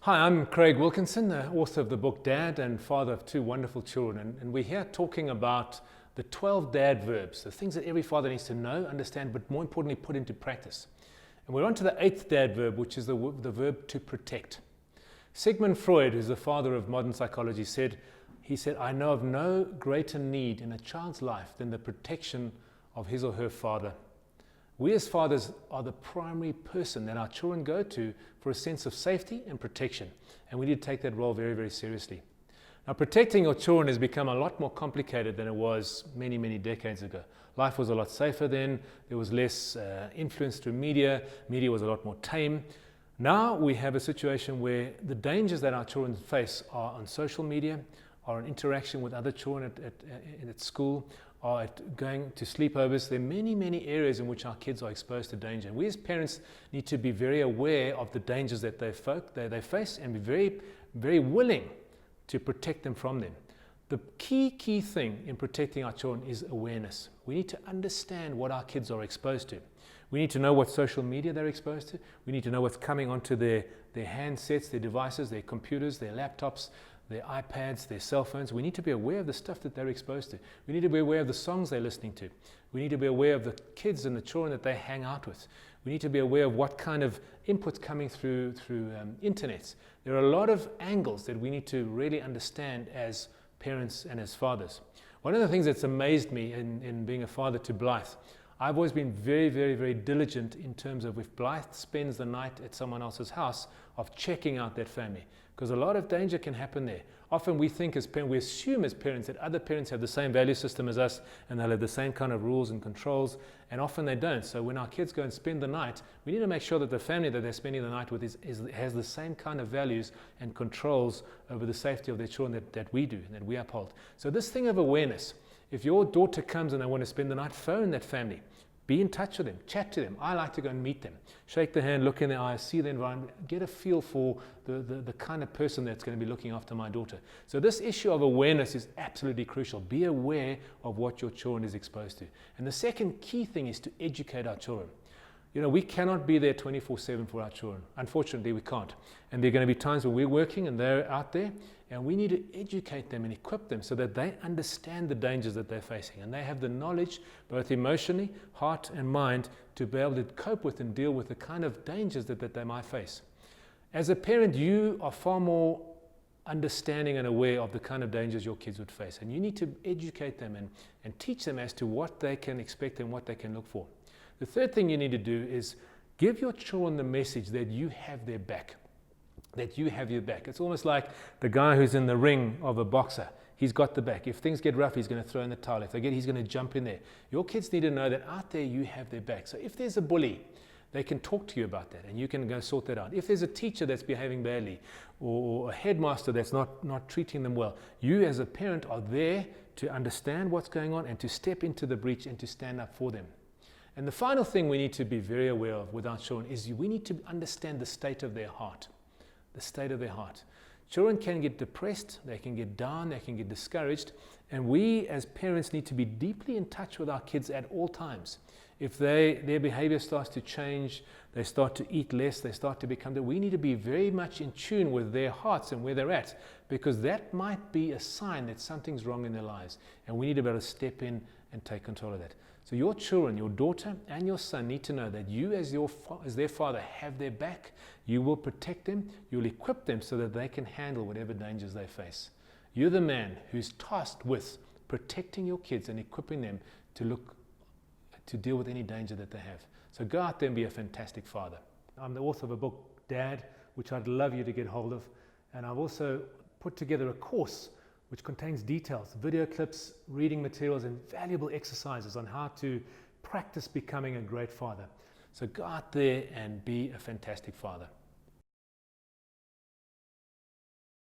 Hi, I'm Craig Wilkinson, the author of the book Dad and father of two wonderful children. And we're here talking about the 12 dad verbs, the things that every father needs to know, understand, but more importantly, put into practice. And we're on to the 8th dad verb, which is the verb to protect. Sigmund Freud, who's the father of modern psychology, said, I know of no greater need in a child's life than the protection of his or her father. We as fathers are the primary person that our children go to for a sense of safety and protection, and we need to take that role very, very seriously. Now, protecting your children has become a lot more complicated than it was many, many decades ago. Life was a lot safer then. There was less influence through media. Media was a lot more tame. Now we have a situation where the dangers that our children face are on social media, are in interaction with other children at school, are at going to sleepovers. There are many, many areas in which our kids are exposed to danger. And we as parents need to be very aware of the dangers that they face and be very, very willing to protect them from them. The key thing in protecting our children is awareness. We need to understand what our kids are exposed to. We need to know what social media they're exposed to. We need to know what's coming onto their handsets, their devices, their computers, their laptops, their iPads, their cell phones. We need to be aware of the stuff that they're exposed to. We need to be aware of the songs they're listening to. We need to be aware of the kids and the children that they hang out with. We need to be aware of what kind of input's coming through internets. There are a lot of angles that we need to really understand as parents and as fathers. One of the things that's amazed me in being a father to Blythe, I've always been very, very, very diligent in terms of if Blythe spends the night at someone else's house, of checking out that family. Because a lot of danger can happen there. Often we think as parents, we assume as parents that other parents have the same value system as us and they'll have the same kind of rules and controls, and often they don't. So when our kids go and spend the night, we need to make sure that the family that they're spending the night with has the same kind of values and controls over the safety of their children that we do, that we uphold. So this thing of awareness, if your daughter comes and they want to spend the night, phone that family. Be in touch with them, chat to them. I like to go and meet them. Shake their hand, look in their eyes, see the environment, get a feel for the kind of person that's going to be looking after my daughter. So this issue of awareness is absolutely crucial. Be aware of what your children is exposed to. And the second key thing is to educate our children. You know, we cannot be there 24/7 for our children. Unfortunately, we can't. And there are going to be times when we're working and they're out there, and we need to educate them and equip them so that they understand the dangers that they're facing. And they have the knowledge, both emotionally, heart and mind, to be able to cope with and deal with the kind of dangers that they might face. As a parent, you are far more understanding and aware of the kind of dangers your kids would face. And you need to educate them and teach them as to what they can expect and what they can look for. The third thing you need to do is give your children the message that you have their back, that you have your back. It's almost like the guy who's in the ring of a boxer. He's got the back. If things get rough, he's going to throw in the towel. If he's going to jump in there. Your kids need to know that out there you have their back. So if there's a bully, they can talk to you about that and you can go sort that out. If there's a teacher that's behaving badly or a headmaster that's not treating them well, you as a parent are there to understand what's going on and to step into the breach and to stand up for them. And the final thing we need to be very aware of with our children is we need to understand the state of their heart. The state of their heart. Children can get depressed, they can get down, they can get discouraged, and we as parents need to be deeply in touch with our kids at all times. If their behavior starts to change, they start to eat less, they start to become we need to be very much in tune with their hearts and where they're at, because that might be a sign that something's wrong in their lives, and we need to be able to step in and take control of that. So your children, your daughter and your son need to know that you as their father have their back. You will protect them, you'll equip them so that they can handle whatever dangers they face. You're the man who's tasked with protecting your kids and equipping them to deal with any danger that they have. So go out there and be a fantastic father. I'm the author of a book, Dad, which I'd love you to get hold of. And I've also put together a course which contains details, video clips, reading materials, and valuable exercises on how to practice becoming a great father. So go out there and be a fantastic father.